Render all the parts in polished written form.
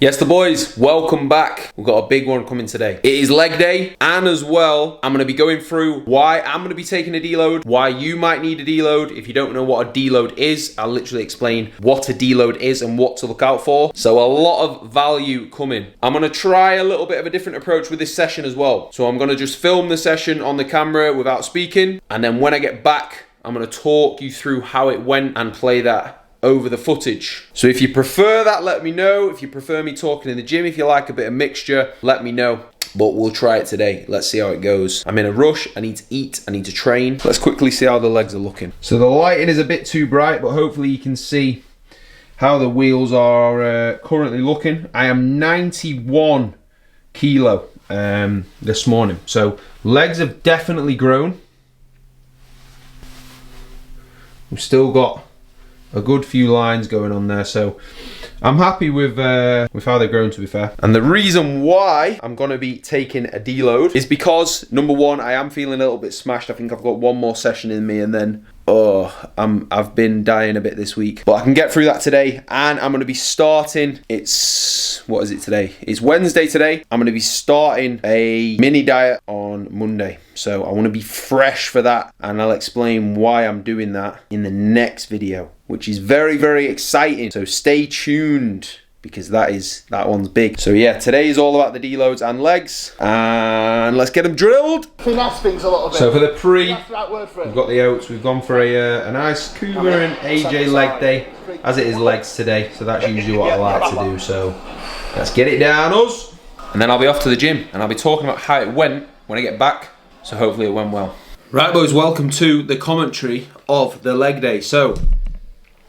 Yes, the boys, welcome back. We've got a big one coming today. It is leg day, and as well, I'm gonna be going through why I'm gonna be taking a deload, why you might need a deload. If you don't know what a deload is, I'll literally explain what a deload is and what to look out for. So a lot of value coming. I'm gonna try a little bit of a different approach with this session as well. So I'm gonna just film the session on the camera without speaking, and then when I get back, I'm gonna talk you through how it went and play that over the footage. So if you prefer that, let me know. If you prefer me talking in the gym, if you like a bit of mixture, let me know. But we'll try it today. Let's see how it goes. I'm in a rush. I need to eat. I need to train. Let's quickly see how the legs are looking. So the lighting is a bit too bright, but hopefully you can see how the wheels are currently looking. I am 91 kilo this morning. So legs have definitely grown. We've still got a good few lines going on there, so I'm happy with how they're grown, to be fair. And the reason why I'm gonna be taking a deload is because, number one, I am feeling a little bit smashed. I think I've got one more session in me, and then I've been dying a bit this week, but I can get through that today. And I'm gonna be starting, what is it today? It's Wednesday today. I'm gonna be starting a mini diet on Monday. So I wanna be fresh for that, and I'll explain why I'm doing that in the next video, which is very, very exciting. So stay tuned, because that one's big. So yeah, today is all about the deloads and legs, and let's get them drilled. Finesse things a little bit. So for the pre, we've got the oats. We've gone for a nice Cougar and AJ leg day, as it is legs today. So that's usually what I like to do. So let's get it down, us. And then I'll be off to the gym, and I'll be talking about how it went when I get back. So hopefully it went well. Right, boys, welcome to the commentary of the leg day. So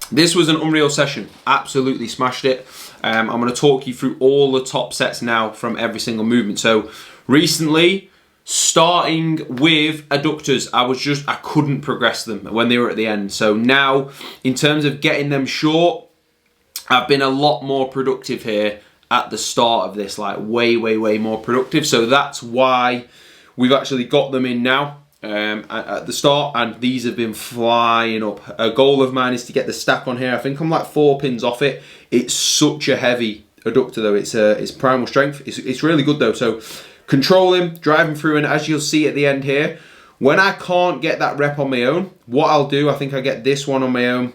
this was an unreal session. Absolutely smashed it. I'm going to talk you through all the top sets now from every single movement. So recently, starting with adductors, I couldn't progress them when they were at the end. So now, in terms of getting them short, I've been a lot more productive here at the start of this, like way, way, way more productive. So that's why we've actually got them in now. At the start, and these have been flying up. A goal of mine is to get the stack on here. I think I'm like 4 pins off it. It's such a heavy adductor though. It's primal strength. It's really good though. So control him, drive him through, and as you'll see at the end here, when I can't get that rep on my own, what I'll do, I think I get this one on my own.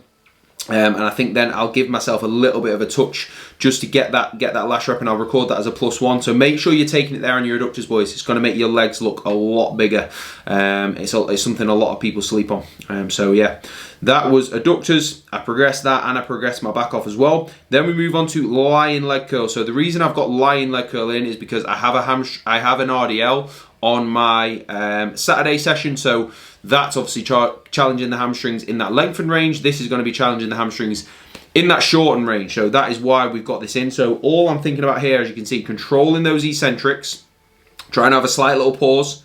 And I think then I'll give myself a little bit of a touch just to get that last rep, and I'll record that as a +1. So make sure you're taking it there on your adductors, boys. It's going to make your legs look a lot bigger. It's something a lot of people sleep on. So yeah, that was adductors. I progressed that, and I progressed my back off as well. Then we move on to lying leg curl. So the reason I've got lying leg curl in is because I have an RDL on my Saturday session. So that's obviously challenging the hamstrings in that lengthened range. This is going to be challenging the hamstrings in that shortened range. So that is why we've got this in. So all I'm thinking about here, as you can see, controlling those eccentrics, trying to have a slight little pause,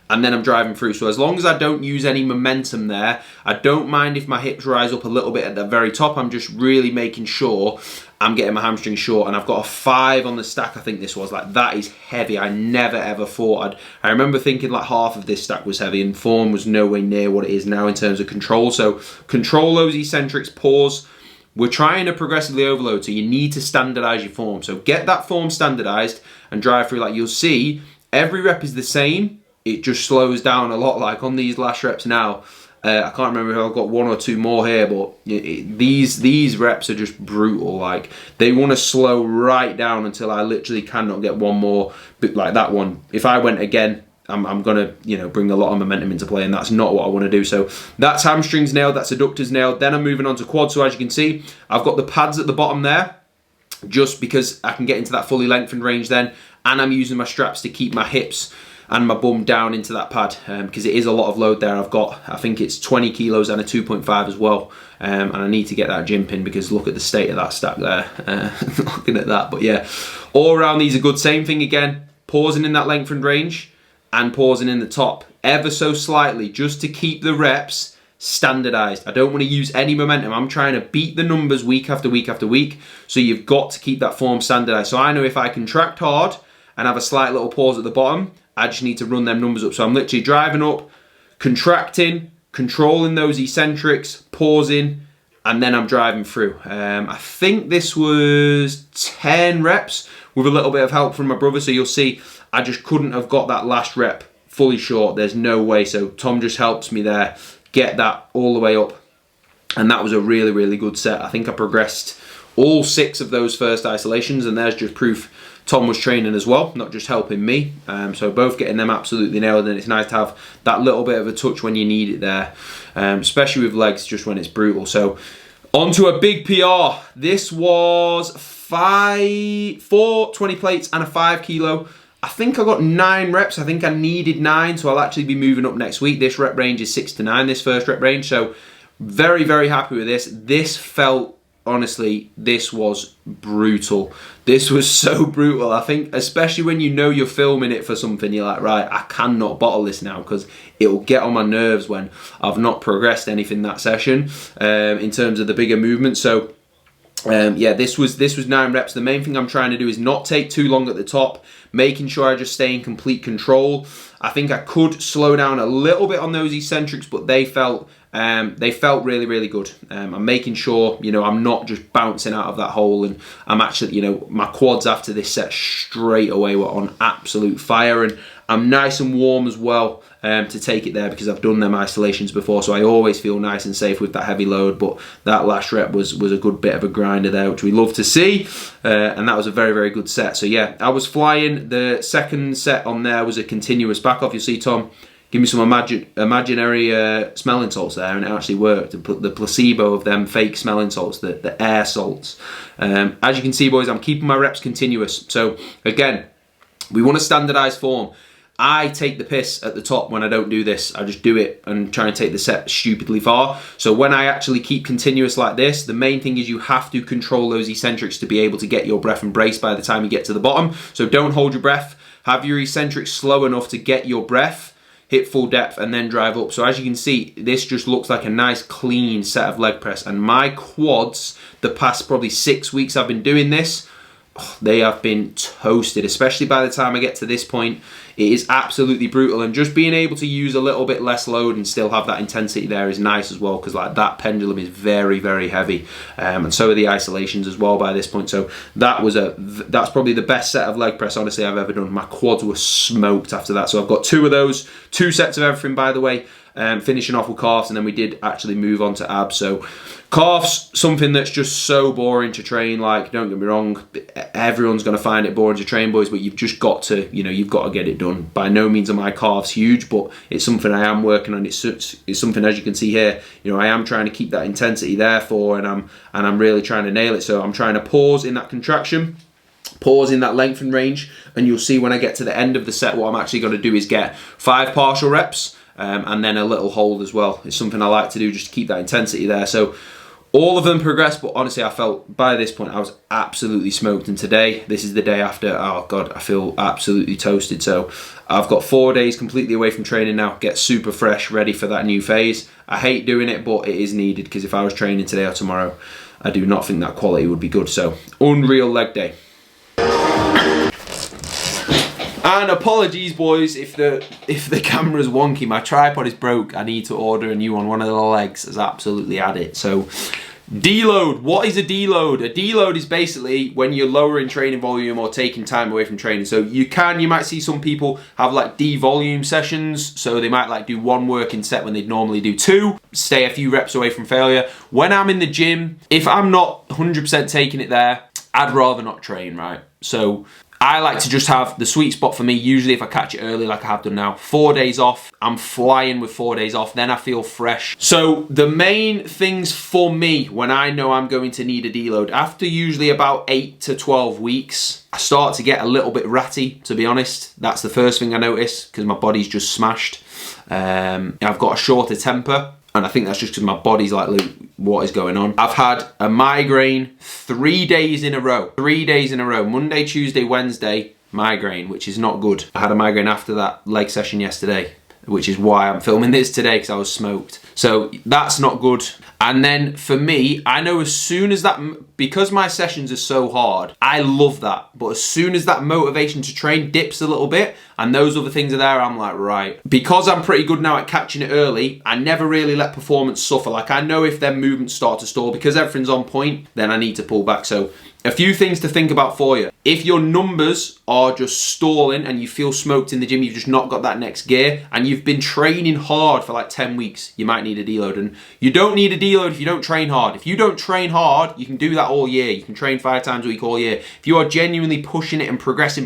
and then I'm driving through. So as long as I don't use any momentum there, I don't mind if my hips rise up a little bit at the very top. I'm just really making sure I'm getting my hamstrings short, and I've got a 5 on the stack. I think this was like, that is heavy. I never ever thought I remember thinking like half of this stack was heavy, and form was nowhere near what it is now in terms of control. So control those eccentrics, pause. We're trying to progressively overload, so you need to standardize your form. So get that form standardized and drive through. Like you'll see, every rep is the same. It just slows down a lot. Like on these last reps now, I can't remember if I've got 1 or 2 more here, but these reps are just brutal. Like they want to slow right down until I literally cannot get one more. But like that one, if I went again, I'm gonna bring a lot of momentum into play, and that's not what I want to do. So that's hamstrings nailed, that's adductors nailed. Then I'm moving on to quads. So as you can see, I've got the pads at the bottom there, just because I can get into that fully lengthened range then, and I'm using my straps to keep my hips and my bum down into that pad, because it is a lot of load there. I've got, I think it's 20 kilos and a 2.5 as well, and I need to get that gym pin, because look at the state of that stack there. Looking at that, but yeah, all around these are good. Same thing again, pausing in that lengthened range and pausing in the top ever so slightly, just to keep the reps standardized. I don't want to use any momentum. I'm trying to beat the numbers week after week after week, so you've got to keep that form standardized. So I know if I contract hard and have a slight little pause at the bottom, I just need to run them numbers up. So I'm literally driving up, contracting, controlling those eccentrics, pausing, and then I'm driving through. I think this was 10 reps with a little bit of help from my brother. So you'll see I just couldn't have got that last rep fully short. There's no way. So Tom just helps me there, get that all the way up. And that was a really, really good set. I think I progressed all 6 of those first isolations, and there's just proof Tom was training as well, not just helping me. So both getting them absolutely nailed, and it's nice to have that little bit of a touch when you need it there, especially with legs, just when it's brutal. So on to a big PR. This was 4 20 plates and a 5 kilo. I think I got 9 reps. I think I needed 9, so I'll actually be moving up next week. This rep range is 6 to 9, this first rep range. So very, very happy with this. This felt, honestly, this was brutal. This was so brutal. I think, especially when you know you're filming it for something, you're like, right, I cannot bottle this now because it'll get on my nerves when I've not progressed anything that session in terms of the bigger movement. So yeah, this was 9 reps. The main thing I'm trying to do is not take too long at the top, making sure I just stay in complete control. I think I could slow down a little bit on those eccentrics, but they felt really, really good. I'm making sure, you know, I'm not just bouncing out of that hole, and I'm actually, you know, my quads after this set straight away were on absolute fire, and I'm nice and warm as well to take it there because I've done them isolations before, so I always feel nice and safe with that heavy load. But that last rep was a good bit of a grinder there, which we love to see, and that was a very, very good set. So yeah, I was flying. The second set on there was a continuous back off. You'll see Tom give me some imaginary smelling salts there, and it actually worked. The placebo of them fake smelling salts, the air salts. As you can see, boys, I'm keeping my reps continuous. So again, we want to standardize form. I take the piss at the top when I don't do this. I just do it and try and take the set stupidly far. So when I actually keep continuous like this, the main thing is you have to control those eccentrics to be able to get your breath and brace by the time you get to the bottom. So don't hold your breath. Have your eccentrics slow enough to get your breath, hit full depth, and then drive up. So as you can see, this just looks like a nice clean set of leg press. And my quads, the past probably 6 weeks I've been doing this, they have been toasted, especially by the time I get to this point. It is absolutely brutal, and just being able to use a little bit less load and still have that intensity there is nice as well, because like that pendulum is very, very heavy, and so are the isolations as well by this point. So that's probably the best set of leg press, honestly, I've ever done. My quads were smoked after that. So I've got 2 of those, 2 sets of everything, by the way, finishing off with calves, and then we did actually move on to abs. So calves, something that's just so boring to train. Like, don't get me wrong, everyone's going to find it boring to train, boys, but you've just got to, you know, you've got to get it done. By no means are my calves huge, but it's something I am working on. It's something, as you can see here, you know, I am trying to keep that intensity there for, and I'm really trying to nail it. So I'm trying to pause in that contraction, pause in that lengthen range, and you'll see when I get to the end of the set, what I'm actually going to do is get 5 partial reps, and then a little hold as well. It's something I like to do just to keep that intensity there. So all of them progressed, but honestly, I felt by this point I was absolutely smoked. And today, this is the day after. Oh God, I feel absolutely toasted. So I've got 4 days completely away from training now. Get super fresh, ready for that new phase. I hate doing it, but it is needed, because if I was training today or tomorrow, I do not think that quality would be good. So unreal leg day. And apologies, boys, if the camera's wonky. My tripod is broke. I need to order a new one. One of the legs has absolutely had it. So deload. What is a deload? A deload is basically when you're lowering training volume or taking time away from training. So you might see some people have like devolume sessions. So they might like do 1 working set when they'd normally do 2. Stay a few reps away from failure. When I'm in the gym, if I'm not 100% taking it there, I'd rather not train, right? So I like to just have the sweet spot for me. Usually if I catch it early like I have done now, 4 days off, I'm flying with 4 days off, then I feel fresh. So the main things for me when I know I'm going to need a deload, after usually about 8 to 12 weeks, I start to get a little bit ratty, to be honest. That's the first thing I notice, because my body's just smashed. I've got a shorter temper, and I think that's just because my body's like, Luke, what is going on? I've had a migraine 3 days in a row. 3 days in a row. Monday, Tuesday, Wednesday, migraine, which is not good. I had a migraine after that leg session yesterday. which is why I'm filming this today, because I was smoked. So that's not good. And then for me, I know as soon as that, because my sessions are so hard, I love that. But as soon as that motivation to train dips a little bit and those other things are there, I'm like, right. Because I'm pretty good now at catching it early, I never really let performance suffer. Like I know if their movements start to stall, because everything's on point, then I need to pull back. So a few things to think about for you. If your numbers are just stalling and you feel smoked in the gym, you've just not got that next gear, and you've been training hard for like 10 weeks, you might need a deload. And you don't need a deload if you don't train hard. If you don't train hard, you can do that all year. You can train 5 times a week all year. If you are genuinely pushing it and progressing,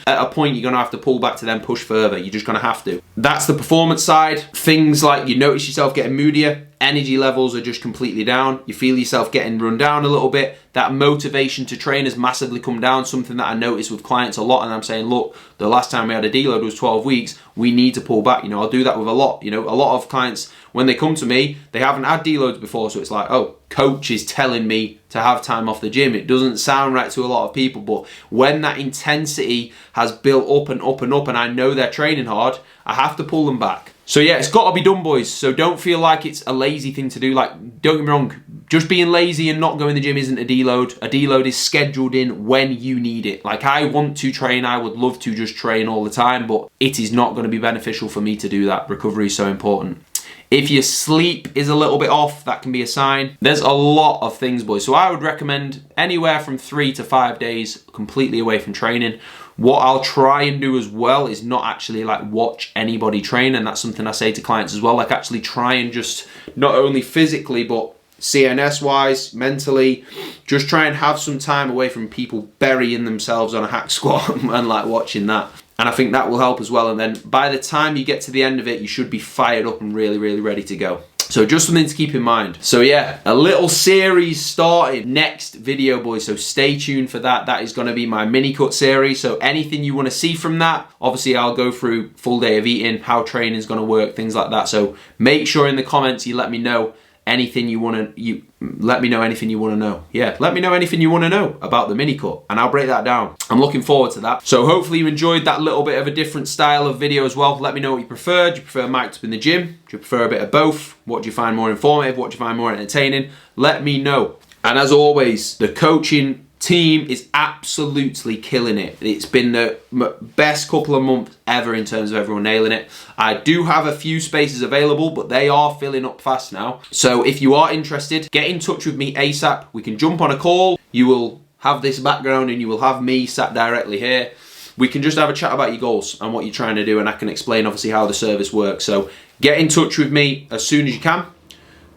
at a point you're gonna have to pull back to then push further. You're just gonna have to. That's the performance side. Things like you notice yourself getting moodier, energy levels are just completely down, you feel yourself getting run down a little bit, that motivation to train has massively come down, something that I notice with clients a lot, and I'm saying, look, the last time we had a deload was 12 weeks, we need to pull back. You know, I'll do that with a lot. You know, a lot of clients, when they come to me, they haven't had deloads before, so it's like, oh, coach is telling me to have time off the gym. It doesn't sound right to a lot of people, but when that intensity has built up and up and up, and I know they're training hard, I have to pull them back. So yeah, it's got to be done, boys. So don't feel like it's a lazy thing to do. Like, don't get me wrong, just being lazy and not going to the gym isn't a deload. A deload is scheduled in when you need it. Like, I want to train, I would love to just train all the time, but it is not going to be beneficial for me to do that. Recovery is so important. If your sleep is a little bit off, that can be a sign. There's a lot of things, boys. So I would recommend anywhere from 3 to 5 days completely away from training. What I'll try and do as well is not actually like watch anybody train, and that's something I say to clients as well. Like, actually try and just, not only physically, but CNS wise, mentally, just try and have some time away from people burying themselves on a hack squat and like watching that. And I think that will help as well. And then by the time you get to the end of it, you should be fired up and really, really ready to go. So just something to keep in mind. So yeah, a little series starting next video, boys. So stay tuned for that. That is going to be my mini cut series. So anything you want to see from that, obviously I'll go through full day of eating, how training is going to work, things like that. So make sure in the comments you let me know anything you want to, let me know anything you want to know. Yeah, let me know anything you want to know about the mini cut, and I'll break that down. I'm looking forward to that. So hopefully you enjoyed that little bit of a different style of video as well. Let me know what you prefer. Do you prefer mic'd up in the gym? Do you prefer a bit of both? What do you find more informative? What do you find more entertaining? Let me know. And as always, the coaching team is absolutely killing it. It's been the best couple of months ever in terms of everyone nailing it. I do have a few spaces available, but they are filling up fast now. So if you are interested, get in touch with me ASAP. We can jump on a call. You will have this background and you will have me sat directly here. We can just have a chat about your goals and what you're trying to do, and I can explain obviously how the service works. So get in touch with me as soon as you can.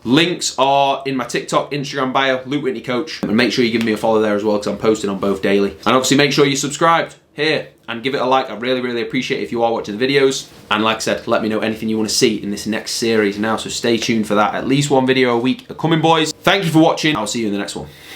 Links are in my TikTok, Instagram bio, Lukewhitneycoach, and make sure you give me a follow there as well, because I'm posting on both daily. And obviously make sure you're subscribed here and give it a like. I really, really appreciate it if you are watching the videos. And like I said, let me know anything you want to see in this next series now, so stay tuned for that. At least one video a week are coming, boys. Thank you for watching. I'll see you in the next one.